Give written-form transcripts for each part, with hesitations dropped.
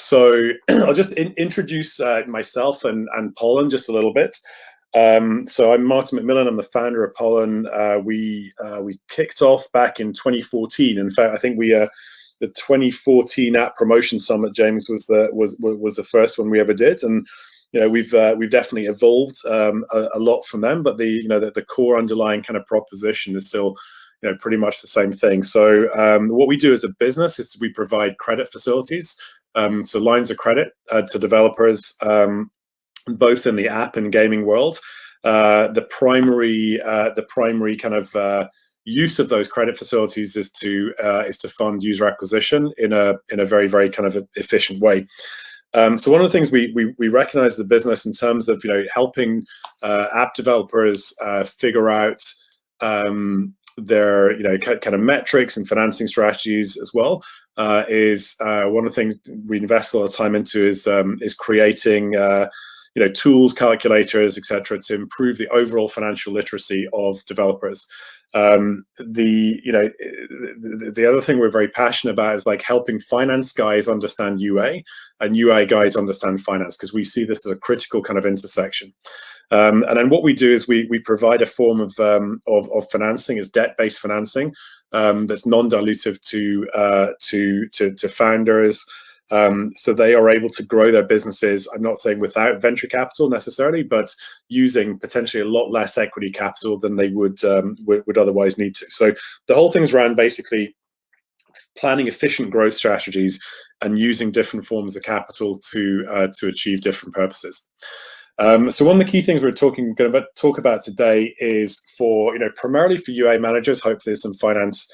So I'll just introduce myself and Pollen just a little bit. So I'm Martin McMillan. I'm the founder of Pollen. We kicked off back in 2014. In fact, I think the 2014 App Promotion Summit, James, was the first one we ever did, and we've definitely evolved a lot from them. But the core underlying kind of proposition is still pretty much the same thing. So what we do as a business is we provide credit facilities, so lines of credit to developers, both in the app and gaming world. The primary kind of use of those credit facilities is to fund user acquisition in a very, very kind of efficient way. So one of the things we recognize the business in terms of helping app developers figure out their kind of metrics and financing strategies as well, is one of the things we invest a lot of time into is creating tools, calculators, etc., to improve the overall financial literacy of developers. The other thing we're very passionate about is like helping finance guys understand UA and UA guys understand finance, because we see this as a critical kind of intersection. And then what we do is we provide a form of financing, is debt-based financing, that's non-dilutive to founders. So they are able to grow their businesses. I'm not saying without venture capital necessarily, but using potentially a lot less equity capital than they would otherwise need to. So the whole thing's around basically planning efficient growth strategies and using different forms of capital to achieve different purposes. So one of the key things we're going to talk about today is primarily for UA managers. Hopefully, there's some finance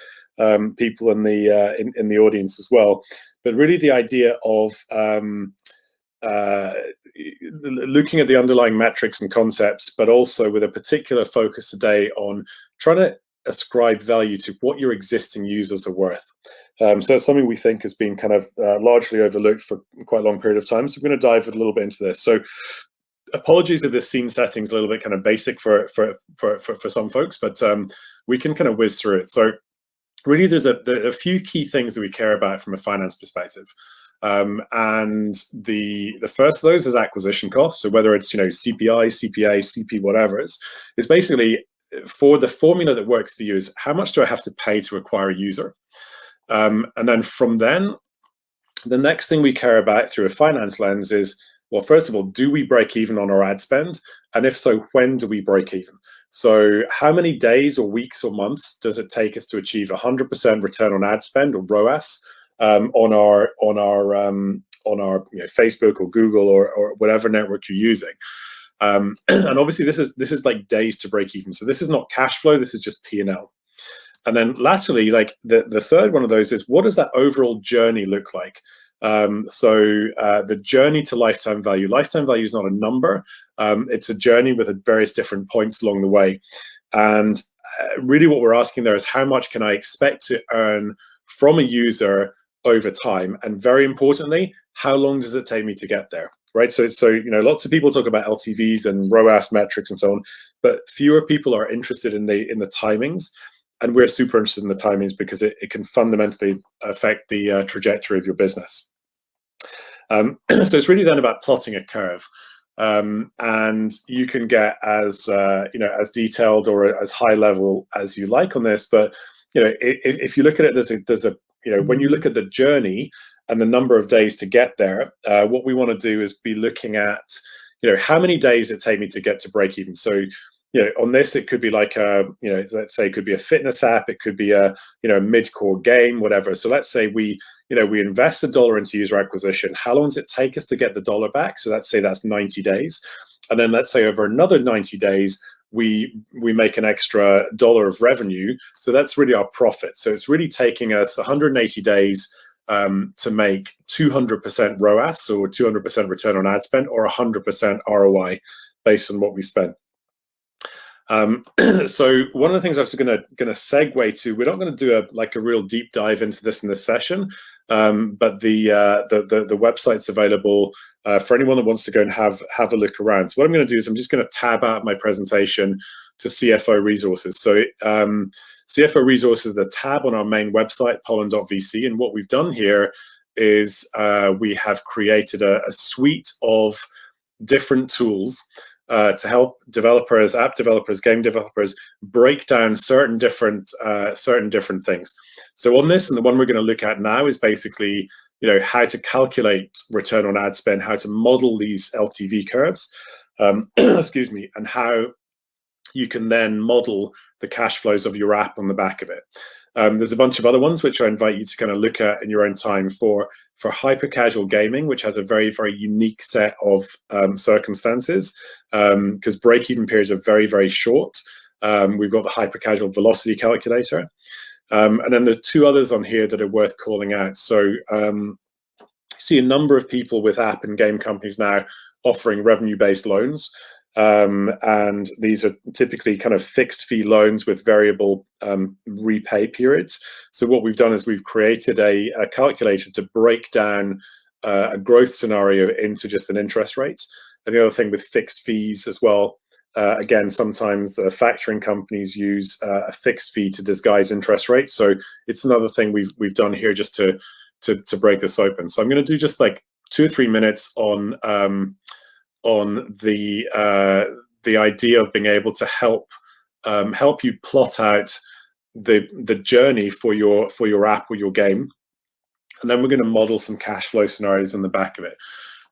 people in the audience as well. But really, the idea of looking at the underlying metrics and concepts, but also with a particular focus today on trying to ascribe value to what your existing users are worth. So it's something we think has been kind of largely overlooked for quite a long period of time. So we're going to dive a little bit into this. So apologies if this scene setting is a little bit kind of basic for some folks, but we can kind of whiz through it. So really, there's a few key things that we care about from a finance perspective. And the first of those is acquisition costs. So whether it's CPI, CPA, CP, whatever, it's basically for the formula that works for you is how much do I have to pay to acquire a user? And then from then, the next thing we care about through a finance lens is, well, first of all, do we break even on our ad spend? And if so, when do we break even? So how many days or weeks or months does it take us to achieve 100% return on ad spend, or ROAS, on our Facebook or Google or whatever network you're using? And obviously this is like days to break even. So this is not cash flow, this is just P&L. And then lastly, like the third one of those is, what does that overall journey look like? So the journey to lifetime value. Lifetime value is not a number. It's a journey with various different points along the way. And really what we're asking there is, how much can I expect to earn from a user over time? And very importantly, how long does it take me to get there? Right. So lots of people talk about LTVs and ROAS metrics and so on, but fewer people are interested in the timings. And we're super interested in the timings because it can fundamentally affect the trajectory of your business. So it's really then about plotting a curve, and you can get as detailed or as high level as you like on this. But if you look at it, there's a when you look at the journey and the number of days to get there, what we want to do is be looking at how many days it take me to get to break even. So on this, it could be like let's say it could be a fitness app, it could be a mid-core game, whatever. So let's say we invest $1 into user acquisition. How long does it take us to get the dollar back? So let's say that's 90 days, and then let's say over another 90 days we make an extra $1 of revenue. So that's really our profit. So it's really taking us 180 days to make 200% ROAS, or 200% return on ad spend, or 100% ROI based on what we spent. So one of the things I was going to segue to, we're not going to do a real deep dive into this in this session, but the website's available for anyone that wants to go and have a look around. So what I'm going to do is I'm just going to tab out my presentation to CFO resources. So CFO resources is a tab on our main website, pollen.vc, and what we've done here is we have created a suite of different tools to help developers, app developers, game developers break down certain different things. So on this, and the one we're going to look at now is basically, how to calculate return on ad spend, how to model these LTV curves, excuse me, and how you can then model the cash flows of your app on the back of it. There's a bunch of other ones which I invite you to kind of look at in your own time for hyper casual gaming, which has a very, very unique set of circumstances, because break-even periods are very, very short. We've got the hyper casual velocity calculator. And then there's two others on here that are worth calling out. So see a number of people with app and game companies now offering revenue-based loans. And these are typically kind of fixed fee loans with variable repay periods. So what we've done is we've created a calculator to break down a growth scenario into just an interest rate. And the other thing with fixed fees as well, again, sometimes factoring companies use a fixed fee to disguise interest rates. So it's another thing we've done here just to break this open. So I'm going to do just like 2 or 3 minutes on the idea of being able to help you plot out the journey for your app or your game, and then we're going to model some cash flow scenarios on the back of it.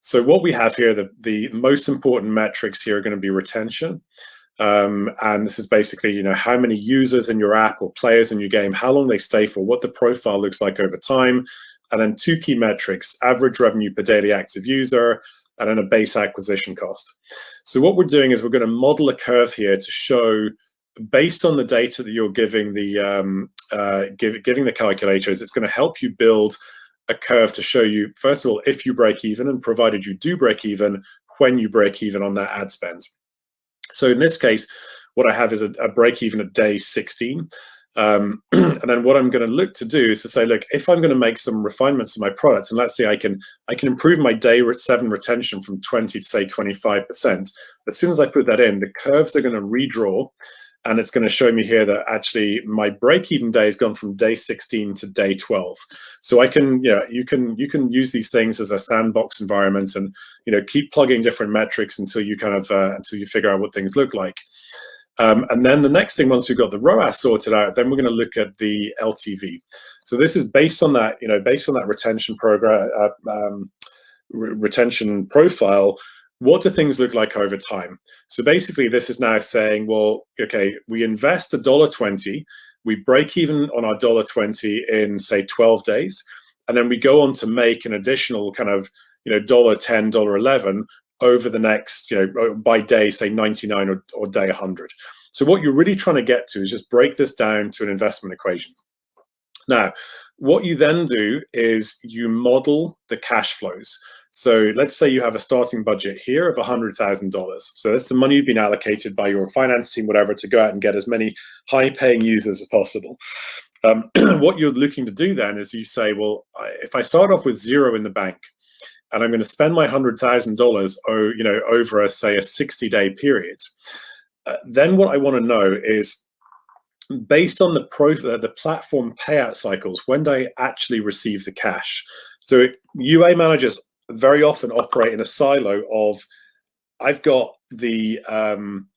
So what we have here, the most important metrics here are going to be retention, and this is basically how many users in your app or players in your game, how long they stay for, what the profile looks like over time, and then 2 key metrics: average revenue per daily active user, and then a base acquisition cost. So what we're doing is we're going to model a curve here to show, based on the data that you're giving the giving the calculators, it's going to help you build a curve to show you, first of all, if you break even, and provided you do break even, when you break even on that ad spend. So in this case, what I have is a break even at day 16. And then what I'm going to look to do is to say, look, if I'm going to make some refinements to my products, and let's say I can improve my day 7 retention from 20 to say 25%. As soon as I put that in, the curves are going to redraw, and it's going to show me here that actually my break-even day has gone from day 16 to day 12. So I can, you can use these things as a sandbox environment, and keep plugging different metrics until you kind of until you figure out what things look like. And then the next thing, once we've got the ROAS sorted out, then we're going to look at the LTV. So this is based on that, based on that retention program, retention profile. What do things look like over time? So basically, this is now saying, well, okay, we invest $1.20, we break even on our $1.20 in say 12 days, and then we go on to make an additional kind of $1.10, $1.11 over the next, by day, say 99 or day 100. So what you're really trying to get to is just break this down to an investment equation. Now, what you then do is you model the cash flows. So let's say you have a starting budget here of $100,000. So that's the money you've been allocated by your finance team, whatever, to go out and get as many high-paying users as possible. What you're looking to do then is you say, well, if I start off with 0 in the bank, and I'm going to spend my $100,000, over say a 60-day period, then what I want to know is, based on the platform payout cycles, when do I actually receive the cash? So UA managers very often operate in a silo of, I've got the I'm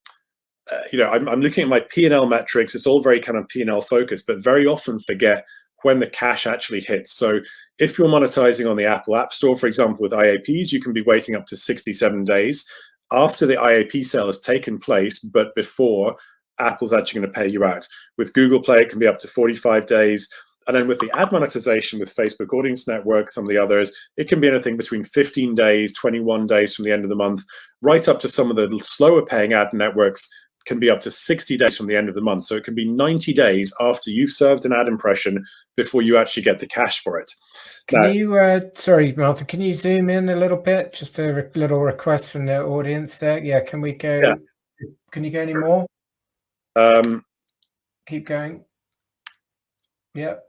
looking at my P&L metrics. It's all very kind of P&L focused, but very often forget when the cash actually hits. So if you're monetizing on the Apple App Store, for example, with IAPs, you can be waiting up to 67 days after the IAP sale has taken place, but before Apple's actually going to pay you out. With Google Play, it can be up to 45 days. And then with the ad monetization with Facebook Audience Network, some of the others, it can be anything between 15 days, 21 days from the end of the month, right up to some of the slower paying ad networks can be up to 60 days from the end of the month. So it can be 90 days after you've served an ad impression before you actually get the cash for it. Can you, sorry, Martha, can you zoom in a little bit? Just a little request from the audience there. Yeah, can we go? Yeah. Can you go any more? Keep going. Yep,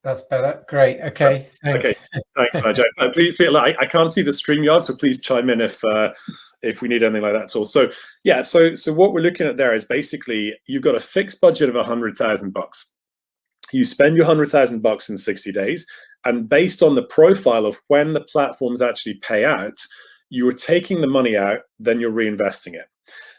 that's better. Great. Okay, thanks. Okay, thanks, Ajay. Please feel like I can't see the StreamYard, so please chime in if we need anything like that at all. So yeah, so what we're looking at there is basically you've got a fixed budget of $100,000. You spend your $100,000 in 60 days, And based on the profile of when the platforms actually pay out, you are taking the money out, then you're reinvesting it.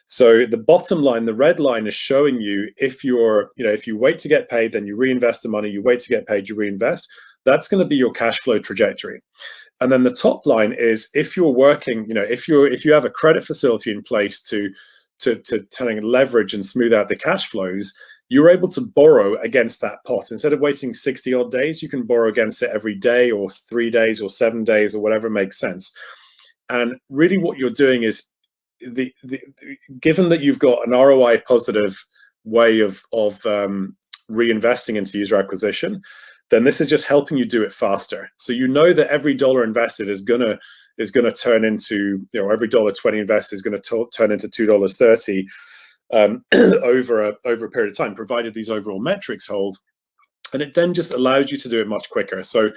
So the bottom line, the red line, is showing you if you're, if you wait to get paid, then you reinvest the money, you wait to get paid, you reinvest. That's going to be your cash flow trajectory. And then the top line is if you're working, if you have a credit facility in place to leverage and smooth out the cash flows, you're able to borrow against that pot. Instead of waiting 60 odd days, you can borrow against it every day or 3 days or 7 days or whatever makes sense. And really what you're doing is, given that you've got an ROI positive way of reinvesting into user acquisition, then this is just helping you do it faster. So you know that every dollar invested is gonna turn into, every $1.20 invested is going to turn into $2.30 over a period of time, provided these overall metrics hold. And it then just allows you to do it much quicker. So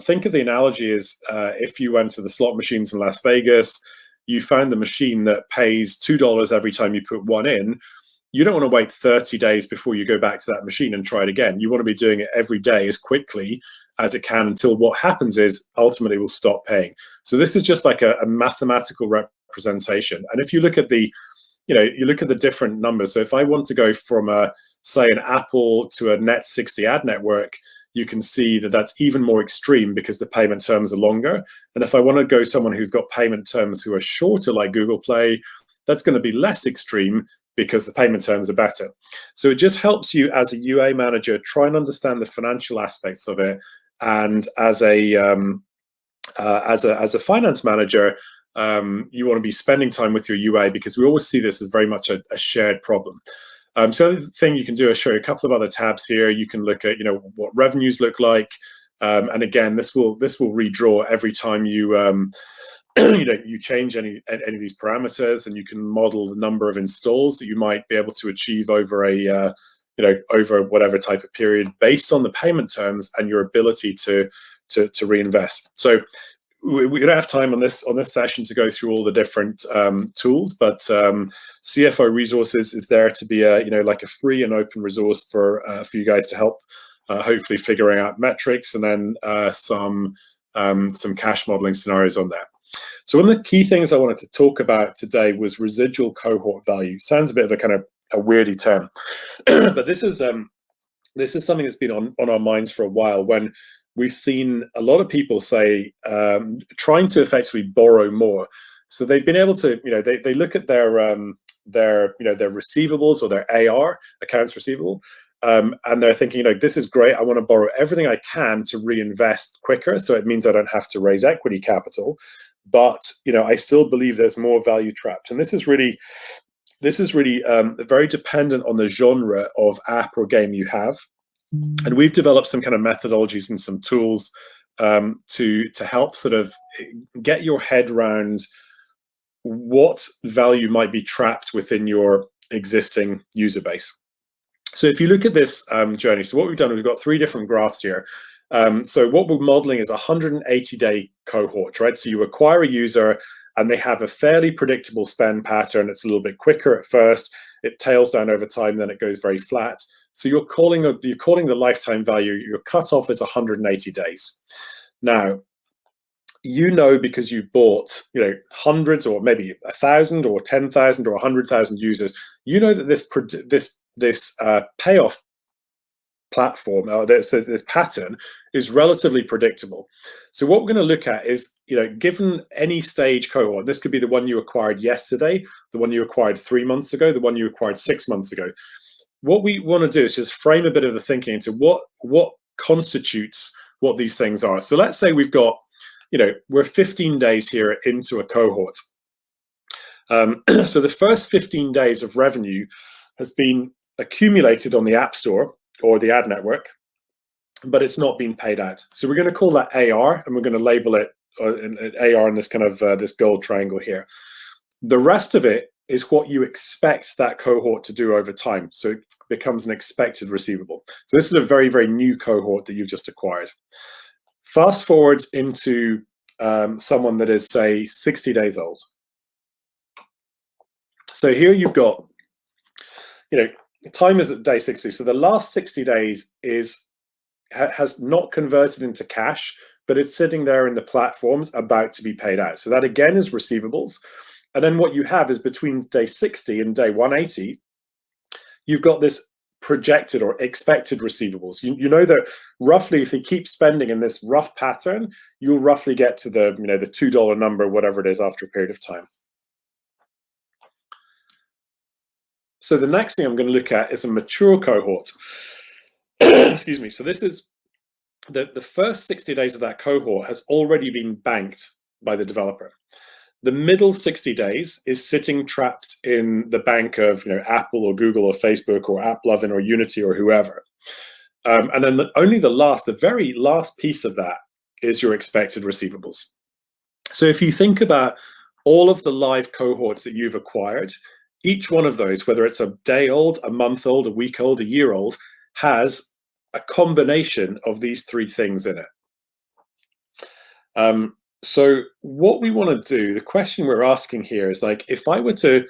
think of the analogy as if you went to the slot machines in Las Vegas, you found the machine that pays $2 every time you put one in. You don't want to wait 30 days before you go back to that machine and try it again. You want to be doing it every day as quickly as it can until what happens is ultimately will stop paying. So this is just like a mathematical representation. And if you look at the, you look at the different numbers. So if I want to go from say an Apple to a net 60 ad network, you can see that that's even more extreme because the payment terms are longer. And if I want to go someone who's got payment terms who are shorter, like Google Play, that's going to be less extreme because the payment terms are better. So it just helps you as a UA manager try and understand the financial aspects of it. And as a finance manager, you want to be spending time with your UA because we always see this as very much a shared problem. So the thing you can do is show you a couple of other tabs here. You can look at what revenues look like, and again, this will redraw every time you you change any of these parameters, and you can model the number of installs that you might be able to achieve over a over whatever type of period based on the payment terms and your ability to reinvest. So we don't have time on this session to go through all the different tools, but CFO Resources is there to be like a free and open resource for you guys to help hopefully figuring out metrics, and then some cash modeling scenarios on there. So one of the key things I wanted to talk about today was residual cohort value. Sounds a bit of a kind of a weirdy term, but this is something that's been on our minds for a while, when we've seen a lot of people say trying to effectively borrow more. So they've been able to, they look at their receivables or their AR, accounts receivable, and they're thinking, this is great. I want to borrow everything I can to reinvest quicker. So it means I don't have to raise equity capital, but I still believe there's more value trapped. And this is really very dependent on the genre of app or game you have. And we've developed some kind of methodologies and some tools to help sort of get your head around what value might be trapped within your existing user base. So if you look at this journey, so what we've done, we've got 3 different graphs here. So what we're modeling is a 180-day cohort, right? So you acquire a user and they have a fairly predictable spend pattern. It's a little bit quicker at first. It tails down over time, then it goes very flat. So you're calling the lifetime value, your cutoff is 180 days. Now, because you bought hundreds or maybe 1,000 or 10,000 or 100,000 users, that this payoff platform, this pattern is relatively predictable. So what we're going to look at is, given any stage cohort, this could be the one you acquired yesterday, the one you acquired 3 months ago, the one you acquired 6 months ago. What we want to do is just frame a bit of the thinking into what constitutes what these things are. So let's say we've got, we're 15 days here into a cohort. So the first 15 days of revenue has been accumulated on the App Store or the ad network, but it's not been paid out. So we're going to call that AR, and we're going to label it AR in this kind of this gold triangle here. The rest of it is what you expect that cohort to do over time. So it becomes an expected receivable. So this is a very, very new cohort that you've just acquired. Fast forward into someone that is, say, 60 days old. So here you've got, time is at day 60. So the last 60 days is has not converted into cash, but it's sitting there in the platforms about to be paid out. So that again is receivables. And then what you have is between day 60 and day 180, you've got this projected or expected receivables. You know that roughly if you keep spending in this rough pattern, you'll roughly get to the, you know, the $2 number, whatever it is, after a period of time. So the next thing I'm going to look at is a mature cohort. Excuse me. So this is the first 60 days of that cohort has already been banked by the developer. The middle 60 days is sitting trapped in the bank of, you know, Apple or Google or Facebook or AppLovin or Unity or whoever. And then the very last piece of that is your expected receivables. So if you think about all of the live cohorts that you've acquired, each one of those, whether it's a day old, a month old, a week old, a year old, has a combination of these three things in it. So what we want to do, the question we're asking here is like, if I were to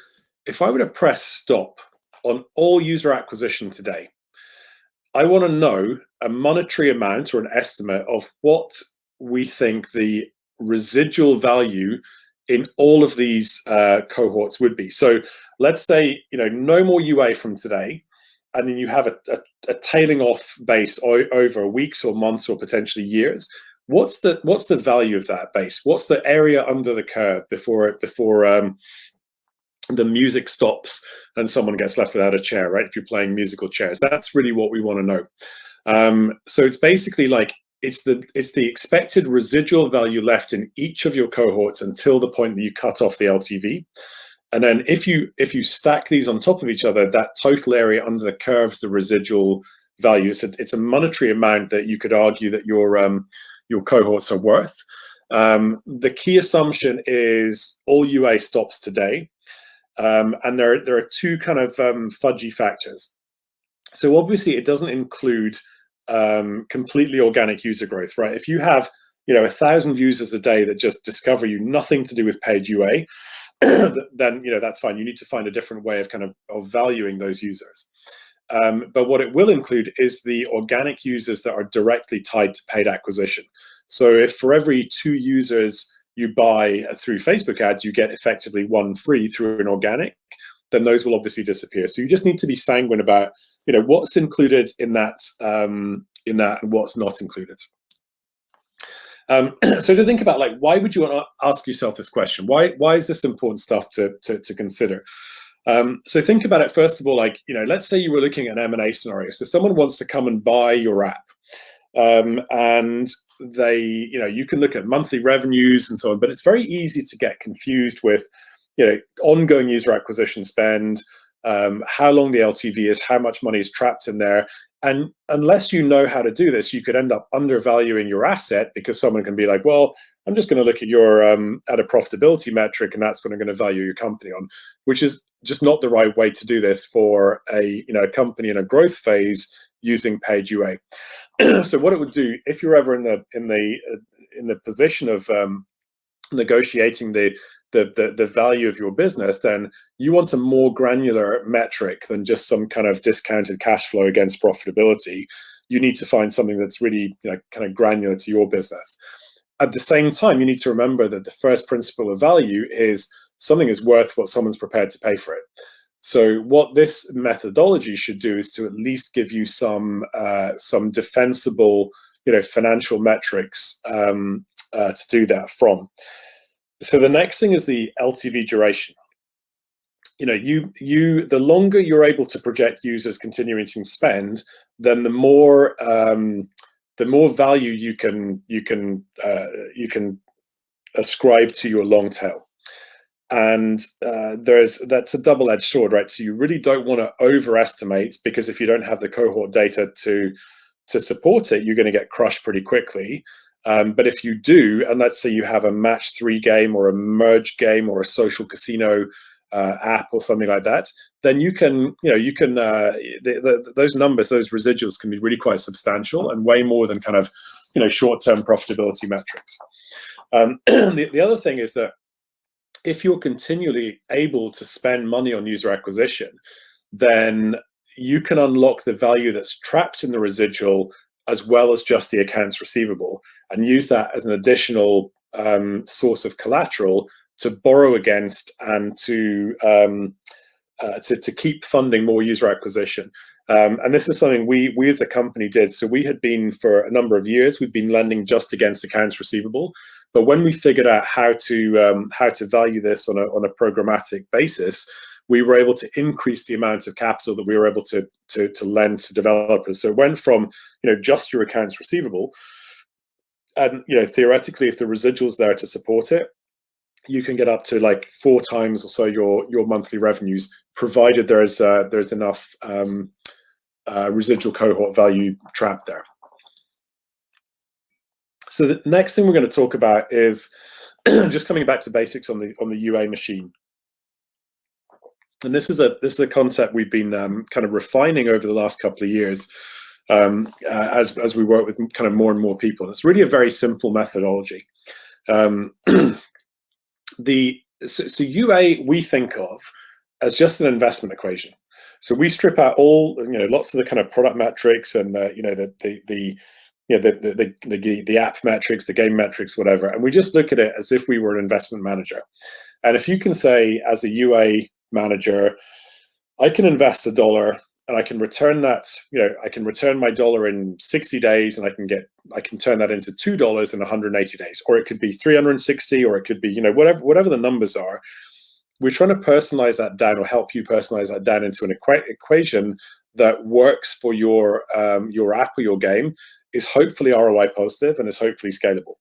press stop on all user acquisition today, I want to know a monetary amount or an estimate of what we think the residual value in all of these cohorts would be. So let's say, you know, no more UA from today, and then you have a tailing off base over weeks or months or potentially years. What's the value of that base? What's the area under the curve before the music stops and someone gets left without a chair, right? If you're playing musical chairs, that's really what we want to know. So it's basically like it's the expected residual value left in each of your cohorts until the point that you cut off the LTV. And then if you stack these on top of each other, that total area under the curve is the residual value. It's a monetary amount that you could argue that your cohorts are worth. The key assumption is all UA stops today. And there are two kind of fudgy factors. So obviously it doesn't include completely organic user growth, right? If you have, you know, 1,000 users a day that just discover you, nothing to do with paid UA, then, you know, that's fine. You need to find a different way of of valuing those users. But what it will include is the organic users that are directly tied to paid acquisition. So if for every 2 users you buy through Facebook ads, you get effectively 1 free through an organic, then those will obviously disappear. So you just need to be sanguine about, you know, what's included in that and what's not included. So to think about, like, why would you want to ask yourself this question? Why is this important stuff to consider? So think about it, first of all, like, you know, let's say you were looking at an M&A scenario. So someone wants to come and buy your app. And they, you know, you can look at monthly revenues and so on, but it's very easy to get confused with, you know, ongoing user acquisition spend, how long the LTV is, how much money is trapped in there. And unless you know how to do this, you could end up undervaluing your asset, because someone can be like, well, I'm just going to look at your at a profitability metric, and that's going to value your company on, which is just not the right way to do this for a company in a growth phase using paid UA. So what it would do, if you're ever in the position of negotiating the value of your business, then you want a more granular metric than just some kind of discounted cash flow against profitability. You need to find something that's really kind of granular to your business. At the same time, you need to remember that the first principle of value is something is worth what someone's prepared to pay for it. So what this methodology should do is to at least give you some defensible, financial metrics to do that from. So the next thing is the LTV duration. The longer you're able to project users continuing to spend, then the more value you can ascribe to your long tail. And that's a double-edged sword, right? So you really don't want to overestimate, because if you don't have the cohort data to support it, you're going to get crushed pretty quickly. But if you do, and let's say you have a match 3 game or a merge game or a social casino app or something like that, then you can those numbers, those residuals can be really quite substantial and way more than kind of short-term profitability metrics. The other thing is that if you're continually able to spend money on user acquisition, then you can unlock the value that's trapped in the residual as well as just the accounts receivable, and use that as an additional source of collateral to borrow against and to keep funding more user acquisition. And this is something we as a company did. So we had been, for a number of years, we've been lending just against accounts receivable. But when we figured out how to value this on a programmatic basis, we were able to increase the amount of capital that we were able to lend to developers. So it went from just your accounts receivable, and theoretically, if the residual's there to support it, you can get up to like 4 times or so your monthly revenues, provided there's enough residual cohort value trapped there. So the next thing we're going to talk about is just coming back to basics on the UA machine. And this is a concept we've been kind of refining over the last couple of years as we work with kind of more and more people. And it's really a very simple methodology. So UA we think of as just an investment equation. So we strip out all lots of the kind of product metrics and the app metrics, the game metrics, whatever, and we just look at it as if we were an investment manager. And if you can say, as a UA manager, I can invest $1 and I can return that, I can return my $1 in 60 days, and I can turn that into $2 in 180 days, or it could be 360, or it could be whatever the numbers are. We're trying to personalize that down, or help you personalize that down into an equation that works for your app or your game, is hopefully ROI positive, and is hopefully scalable.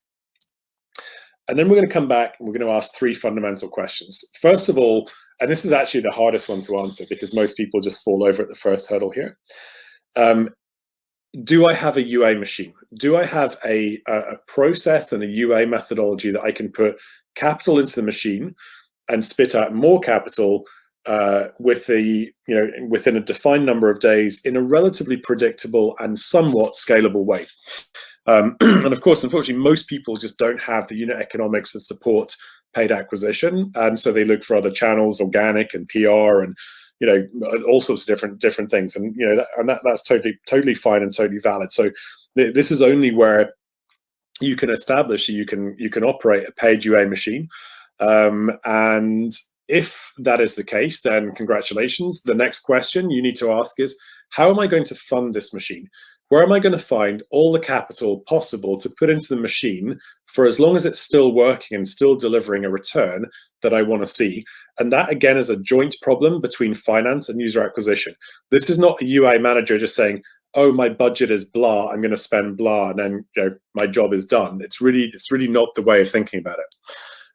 And then we're going to come back and we're going to ask 3 fundamental questions. First of all, and this is actually the hardest one to answer because most people just fall over at the first hurdle here. Do I have a UA machine? Do I have a process and a UA methodology that I can put capital into the machine and spit out more capital within a defined number of days in a relatively predictable and somewhat scalable way? And of course, unfortunately, most people just don't have the unit economics that support paid acquisition, and so they look for other channels, organic and PR, and all sorts of different things, and that's totally fine and totally valid. So this is only where you can establish that you can operate a paid UA machine, and if that is the case, then congratulations. The next question you need to ask is, how am I going to fund this machine? Where am I going to find all the capital possible to put into the machine for as long as it's still working and still delivering a return that I want to see? And that, again, is a joint problem between finance and user acquisition. This is not a UA manager just saying, oh, my budget is blah, I'm going to spend blah, and then my job is done. It's really not the way of thinking about it.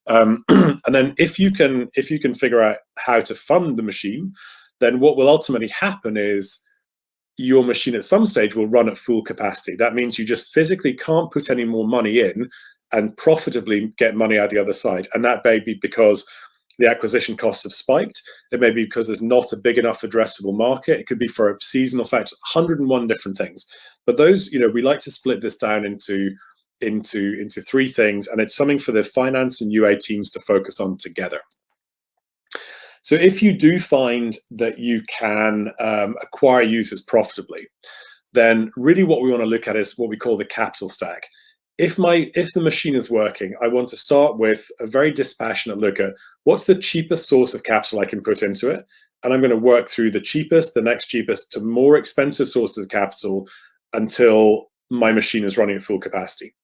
And then if you can figure out how to fund the machine, then what will ultimately happen is your machine at some stage will run at full capacity. That means you just physically can't put any more money in and profitably get money out the other side. And that may be because the acquisition costs have spiked. It may be because there's not a big enough addressable market. It could be for seasonal factors, 101 different things. But those, we like to split this down into 3 things, and it's something for the finance and UA teams to focus on together. So if you do find that you can acquire users profitably, then really what we want to look at is what we call the capital stack. If the machine is working, I want to start with a very dispassionate look at what's the cheapest source of capital I can put into it, and I'm going to work through the cheapest, the next cheapest, to more expensive sources of capital until my machine is running at full capacity.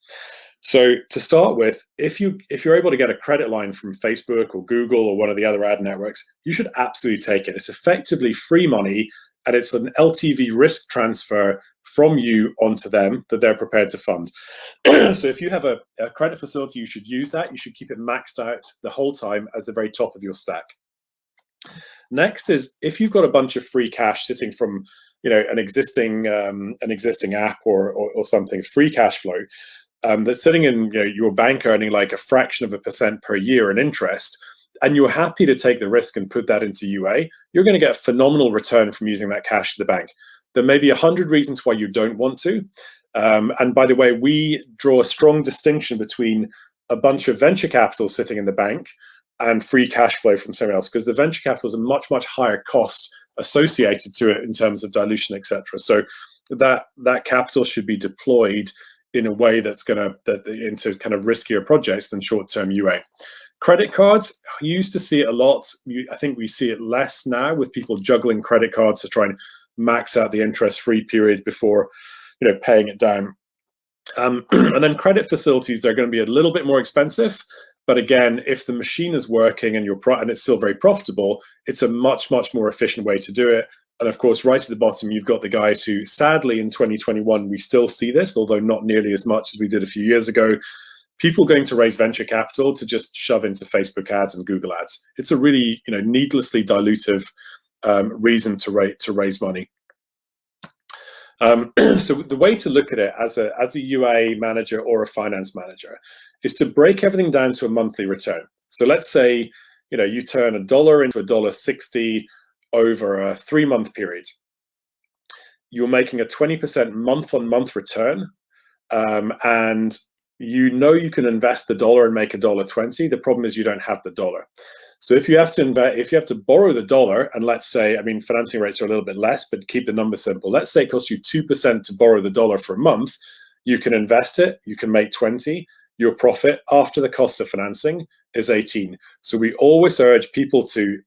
So to start with, if you're able to get a credit line from Facebook or Google or one of the other ad networks, you should absolutely take it. It's effectively free money, and it's an LTV risk transfer from you onto them that they're prepared to fund. So if you have a credit facility, you should use that. You should keep it maxed out the whole time as the very top of your stack. Next is, if you've got a bunch of free cash sitting from an existing app or something, free cash flow, that's sitting in your bank earning like a fraction of a % per year in interest, and you're happy to take the risk and put that into UA, you're going to get a phenomenal return from using that cash to the bank. There may be 100 reasons why you don't want to. And by the way, we draw a strong distinction between a bunch of venture capital sitting in the bank and free cash flow from somewhere else, because the venture capital is a much, much higher cost associated to it in terms of dilution, etc. So that capital should be deployed in a way that's into kind of riskier projects than short-term UA. Credit cards, you used to see it a lot. I think we see it less now with people juggling credit cards to try and max out the interest-free period before, paying it down. And then credit facilities, they're going to be a little bit more expensive. But again, if the machine is working and it's still very profitable, it's a much, much more efficient way to do it. And of course, right at the bottom, you've got the guys who, sadly, in 2021, we still see this, although not nearly as much as we did a few years ago. People going to raise venture capital to just shove into Facebook ads and Google ads. It's a really, needlessly dilutive reason to raise money. So the way to look at it as a UA manager or a finance manager is to break everything down to a monthly return. So let's say, you turn $1 into $1.60 over a 3-month period. You're making a 20% month-on-month return, and you can invest the dollar and make $1.20. The problem is you don't have the dollar. So if you have to borrow the dollar, and let's say, financing rates are a little bit less, but keep the number simple. Let's say it costs you 2% to borrow the dollar for a month. You can invest it. You can make 20. Your profit after the cost of financing is 18. So we always urge people to,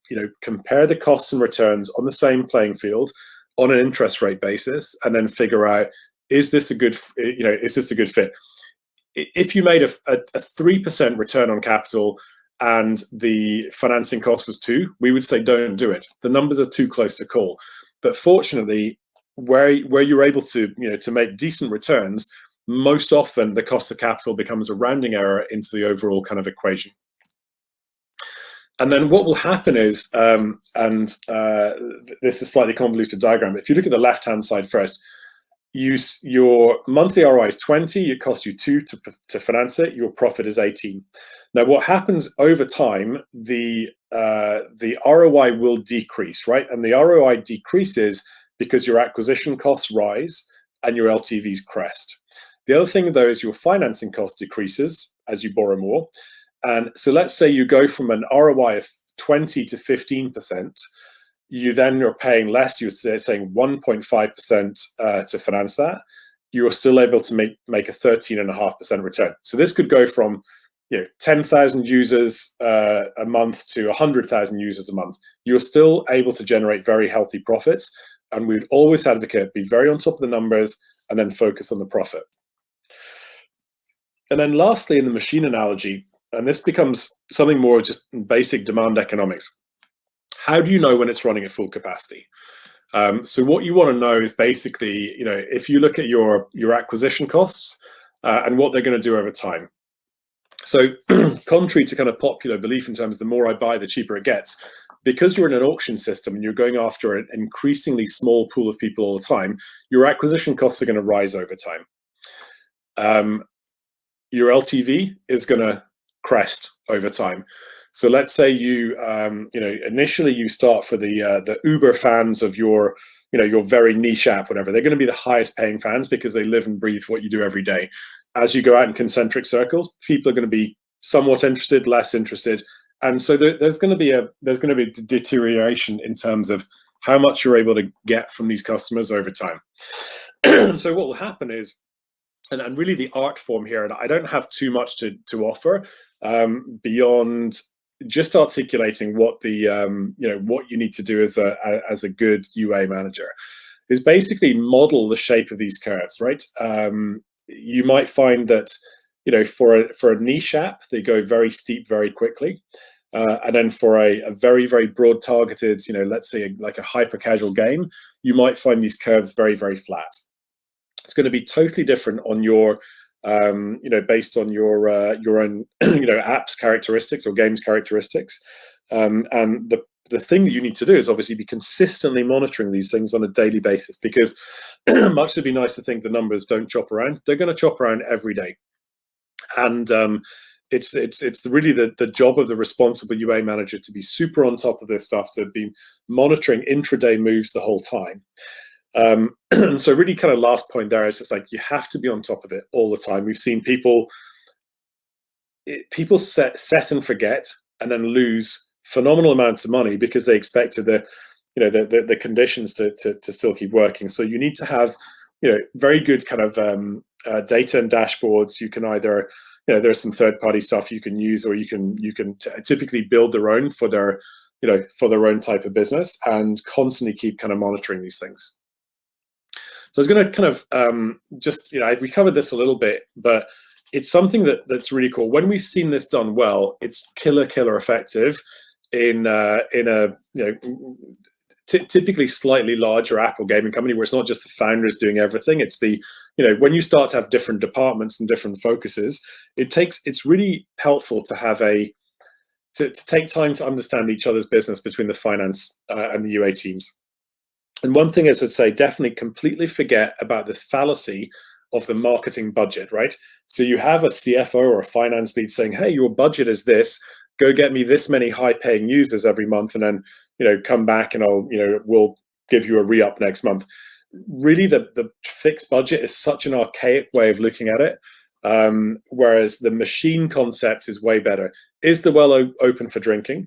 compare the costs and returns on the same playing field on an interest rate basis, and then figure out, is this a good fit? If you made a 3% return on capital and the financing cost was 2, we would say don't do it. The numbers are too close to call. But fortunately, where you're able to make decent returns, most often the cost of capital becomes a rounding error into the overall kind of equation. And then what will happen is, this is a slightly convoluted diagram, but if you look at the left-hand side first, your monthly ROI is 20, it costs you 2 to finance it, your profit is 18. Now, what happens over time, the ROI will decrease, right? And the ROI decreases because your acquisition costs rise and your LTVs crest. The other thing, though, is your financing cost decreases as you borrow more. And so let's say you go from an ROI of 20 to 15%. You're paying less. You're saying 1.5% to finance that. You are still able to make a 13.5% return. So this could go from 10,000 users a month to 100,000 users a month. You're still able to generate very healthy profits. And we'd always advocate be very on top of the numbers and then focus on the profit. And then lastly, in the machine analogy, and this becomes something more just basic demand economics. How do you know when it's running at full capacity? So what you want to know is basically, if you look at your acquisition costs and what they're going to do over time. So contrary to kind of popular belief in terms of the more I buy, the cheaper it gets, because you're in an auction system and you're going after an increasingly small pool of people all the time, your acquisition costs are going to rise over time. Your LTV is going to crest over time. So let's say initially you start for the Uber fans of your very niche app, whatever. They're going to be the highest paying fans because they live and breathe what you do every day. As you go out in concentric circles, people are going to be somewhat interested, less interested, and so there's going to be a deterioration in terms of how much you're able to get from these customers over time. So what will happen is, and really the art form here, and I don't have too much to offer beyond just articulating what what you need to do as a good UA manager, is basically model the shape of these curves, right? You might find that for a niche app, they go very steep very quickly, and then for a very, very broad targeted, let's say like a hyper casual game, you might find these curves very, very flat. It's going to be totally different on your based on your own app's characteristics or games characteristics, and the thing that you need to do is obviously be consistently monitoring these things on a daily basis, because much as it'd be nice to think the numbers don't chop around, they're going to chop around every day. And it's really the job of the responsible UA manager to be super on top of this stuff, to be monitoring intraday moves the whole time. And so really kind of last point there is just like, you have to be on top of it all the time. We've seen people set and forget and then lose phenomenal amounts of money because they expected the conditions to still keep working. So you need to have very good kind of data and dashboards. You can either, there's some third-party stuff you can use, or you can typically build their own for their own type of business, and constantly keep kind of monitoring these things. So I was going to kind of we covered this a little bit, but it's something that's really cool. When we've seen this done well, it's killer effective in a typically slightly larger Apple gaming company, where it's not just the founders doing everything. It's when you start to have different departments and different focuses, it's really helpful to have to take time to understand each other's business between the finance and the UA teams. And one thing is, I'd say, definitely completely forget about this fallacy of the marketing budget, right? So you have a CFO or a finance lead saying, hey, your budget is this, go get me this many high-paying users every month, and then come back and we'll give you a re-up next month. Really, the fixed budget is such an archaic way of looking at it, whereas the machine concept is way better. Is the well open for drinking?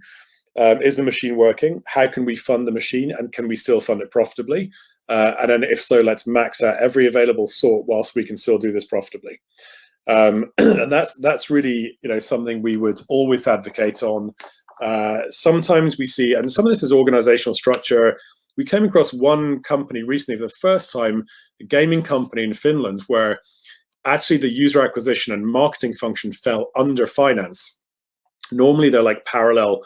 Is the machine working? How can we fund the machine, and can we still fund it profitably? And then if so, let's max out every available sort whilst we can still do this profitably. And that's really something we would always advocate on. Sometimes we see, and some of this is organizational structure. We came across one company recently for the first time, a gaming company in Finland, where actually the user acquisition and marketing function fell under finance. Normally they're like parallel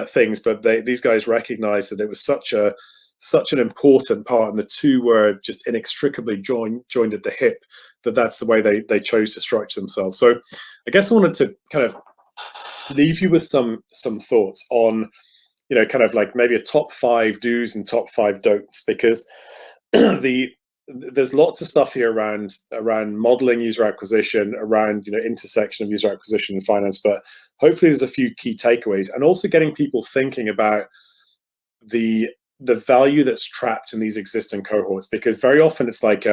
things, but these guys recognized that it was such an important part, and the two were just inextricably joined at the hip, that's the way they chose to structure themselves. So I guess I wanted to kind of leave you with some thoughts on kind of like maybe a top 5 do's and top 5 don'ts, because there's lots of stuff here around modeling user acquisition, around intersection of user acquisition and finance, but hopefully there's a few key takeaways, and also getting people thinking about the value that's trapped in these existing cohorts, because very often it's like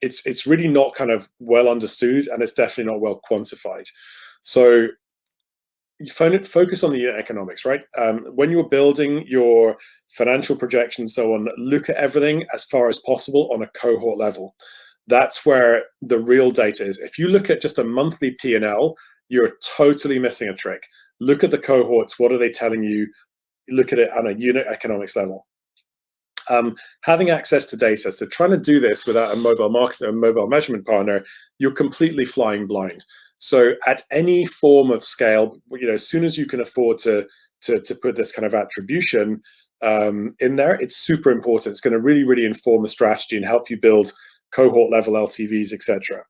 it's really not kind of well understood, and it's definitely not well quantified. So you focus on the unit economics, right? When you're building your financial projections, so on, look at everything as far as possible on a cohort level. That's where the real data is. If you look at just a monthly P&L, you're totally missing a trick. Look at the cohorts. What are they telling you? Look at it on a unit economics level. Having access to data. So trying to do this without a mobile marketer, a mobile measurement partner, you're completely flying blind. So at any form of scale, as soon as you can afford to put this kind of attribution in there, it's super important. It's going to really inform the strategy and help you build cohort level LTVs, etc.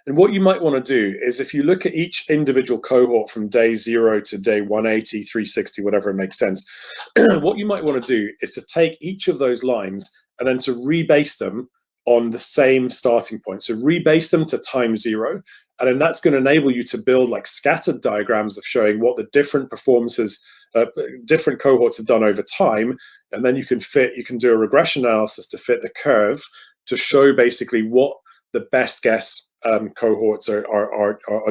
And what you might want to do is, if you look at each individual cohort from day 0 to day 180, 360, whatever it makes sense, what you might want to do is to take each of those lines and then to rebase them on the same starting point. So rebase them to time 0. And then that's going to enable you to build like scattered diagrams of showing what the different performances, different cohorts have done over time. And then you can do a regression analysis to fit the curve to show basically what the best guess cohorts are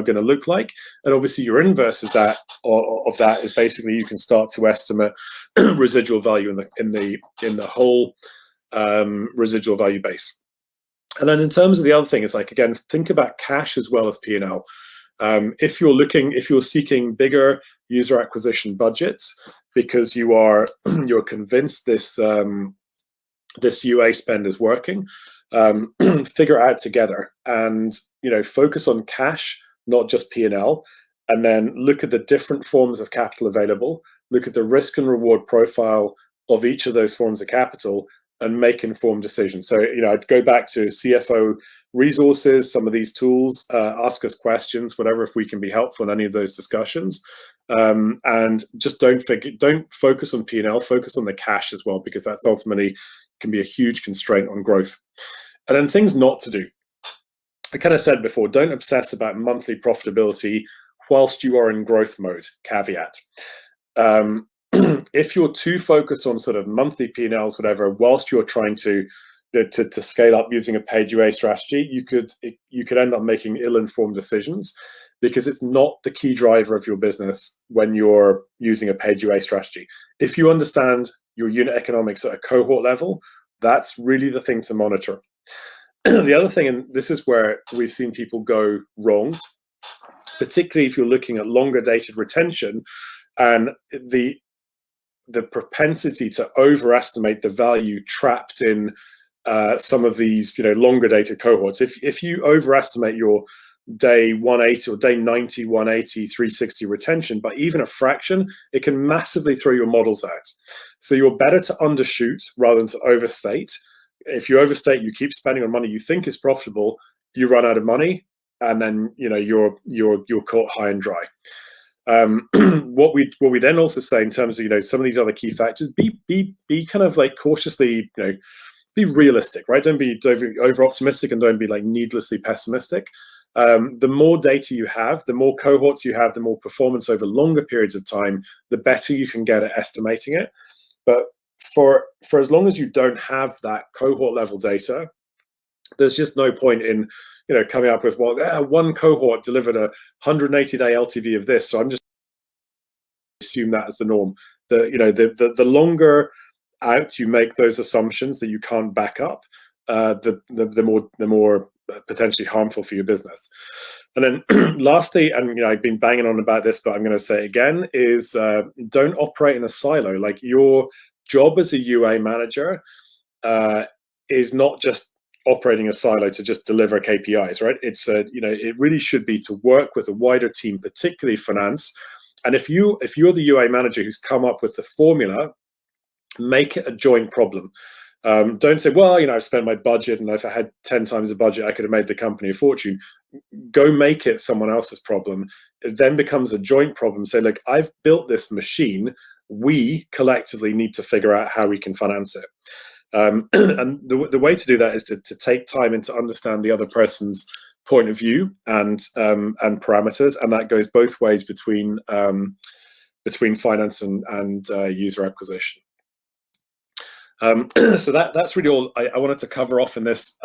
going to look like. And obviously your inverse of that is basically you can start to estimate residual value in the whole residual value base. And then in terms of the other thing, it's like, again, think about cash as well as P&L. If you're seeking bigger user acquisition budgets because you're convinced this UA spend is working, figure it out together, and focus on cash, not just P&L, and then look at the different forms of capital available, look at the risk and reward profile of each of those forms of capital, and make informed decisions. So I'd go back to CFO resources, some of these tools, ask us questions, whatever, if we can be helpful in any of those discussions, and just don't focus on P&L, focus on the cash as well, because that's ultimately can be a huge constraint on growth. And then things not to do. I kind of said before, don't obsess about monthly profitability whilst you are in growth mode, caveat. If you're too focused on sort of monthly P&Ls, whatever, whilst you're trying to scale up using a paid UA strategy, you could end up making ill-informed decisions, because it's not the key driver of your business when you're using a paid UA strategy. If you understand your unit economics at a cohort level, that's really the thing to monitor. The other thing, and this is where we've seen people go wrong, particularly if you're looking at longer dated retention and the propensity to overestimate the value trapped in some of these, longer dated cohorts. If you overestimate your day 180 or day 90, 180, 360 retention by even a fraction, it can massively throw your models out. So you're better to undershoot rather than to overstate. If you overstate, you keep spending on money you think is profitable, you run out of money, and then you're caught high and dry. What we then also say in terms of some of these other key factors, be kind of like cautiously, be realistic, right? Don't be over optimistic and don't be like needlessly pessimistic. The more data you have, the more cohorts you have, the more performance over longer periods of time, the better you can get at estimating it. But for as long as you don't have that cohort level data, there's just no point in coming up with, well, one cohort delivered a 180-day LTV of this, so I'm just assume that as the norm. The longer out you make those assumptions that you can't back up, the more potentially harmful for your business. And then lastly, and I've been banging on about this, but I'm going to say it again, is don't operate in a silo. Like, your job as a UA manager is not just operating a silo to just deliver KPIs, right? It's it really should be to work with a wider team, particularly finance. And if you're the UA manager who's come up with the formula, make it a joint problem. Don't say, well, I've spent my budget, and if I had 10 times the budget, I could have made the company a fortune. Go make it someone else's problem. It then becomes a joint problem. Say, look, I've built this machine. We collectively need to figure out how we can finance it. And the way to do that is to take time and to understand the other person's point of view and parameters, and that goes both ways between finance and user acquisition. So that's really all I wanted to cover off in this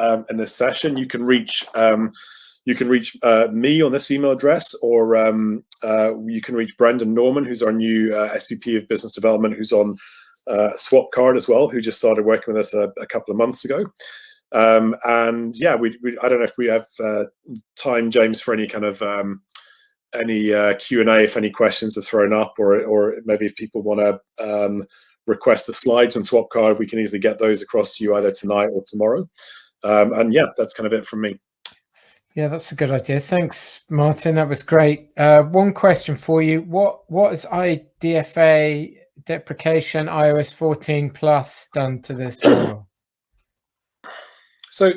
session. You can reach me on this email address, or you can reach Brendan Norman, who's our new SVP of Business Development, who's on Swapcard as well, who just started working with us a couple of months ago. And yeah, I don't know if we have time, James, for any kind of any Q&A, if any questions are thrown up, or maybe if people want to request the slides on Swapcard, we can easily get those across to you either tonight or tomorrow. And yeah, that's kind of it from me. Yeah, that's a good idea. Thanks, Martin. That was great. One question for you. What has IDFA deprecation iOS 14 Plus done to this model? So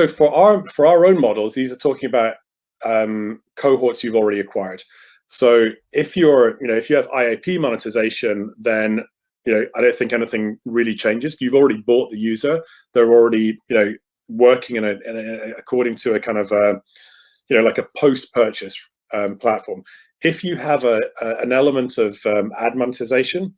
for our own models, these are talking about cohorts you've already acquired. So if you have IAP monetization, then I don't think anything really changes. You've already bought the user; they're already working according to a kind of like a post-purchase platform. If you have an element of ad monetization,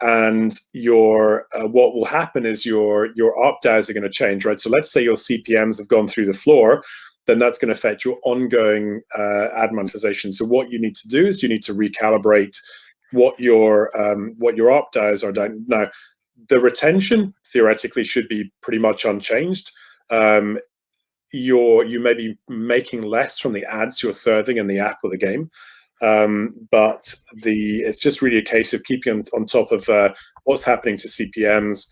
and what will happen is your ARPDAUs are going to change, right? So let's say your CPMs have gone through the floor, then that's going to affect your ongoing ad monetization. So what you need to do is you need to recalibrate what your ARPDAUs are doing. Now, the retention theoretically should be pretty much unchanged. You may be making less from the ads you're serving in the app or the game, but it's just really a case of keeping on top of what's happening to CPMs.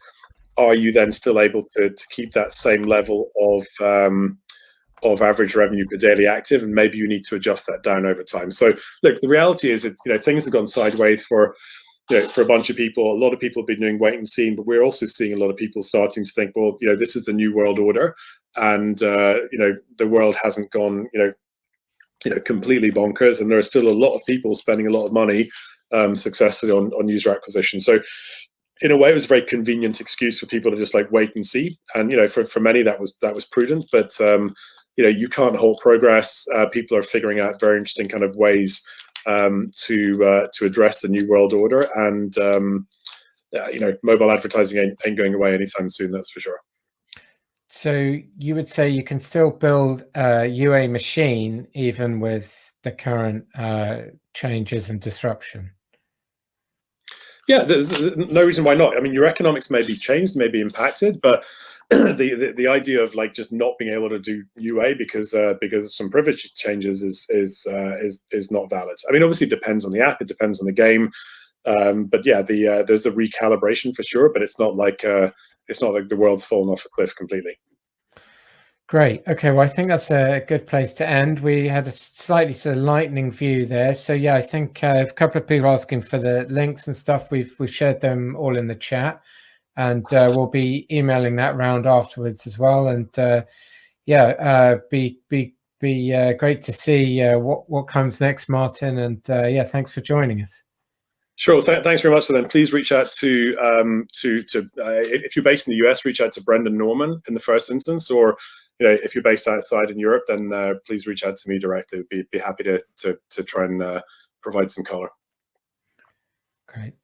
Are you then still able to keep that same level of average revenue per daily active, and maybe you need to adjust that down over time. So look, the reality is that things have gone sideways for a bunch of people. A lot of people have been doing wait and see, but we're also seeing a lot of people starting to think, well, this is the new world order, and the world hasn't gone completely bonkers, and there are still a lot of people spending a lot of money successfully on user acquisition. So in a way, it was a very convenient excuse for people to just like wait and see, and for many that was prudent, but you can't halt progress. People are figuring out very interesting kind of ways to address the new world order, and mobile advertising ain't going away anytime soon, that's for sure. So you would say you can still build a UA machine even with the current changes and disruption? Yeah, there's no reason why not. I mean, your economics may be changed, may be impacted, but the idea of like just not being able to do UA because some privilege changes is not valid. I mean, obviously it depends on the app, it depends on the game, but yeah, there's a recalibration for sure, but it's not like the world's fallen off a cliff completely. Great. Okay, well, I think that's a good place to end. We had a slightly sort of lightning view there. So yeah, I think a couple of people asking for the links and stuff. We've shared them all in the chat, and we'll be emailing that round afterwards as well. And yeah, be great to see what comes next, Martin. And yeah, thanks for joining us. Sure. Thanks very much. So then please reach out to if you're based in the US, reach out to Brendan Norman in the first instance, or if you're based outside in Europe, then please reach out to me directly. Be happy to try and provide some color. Great.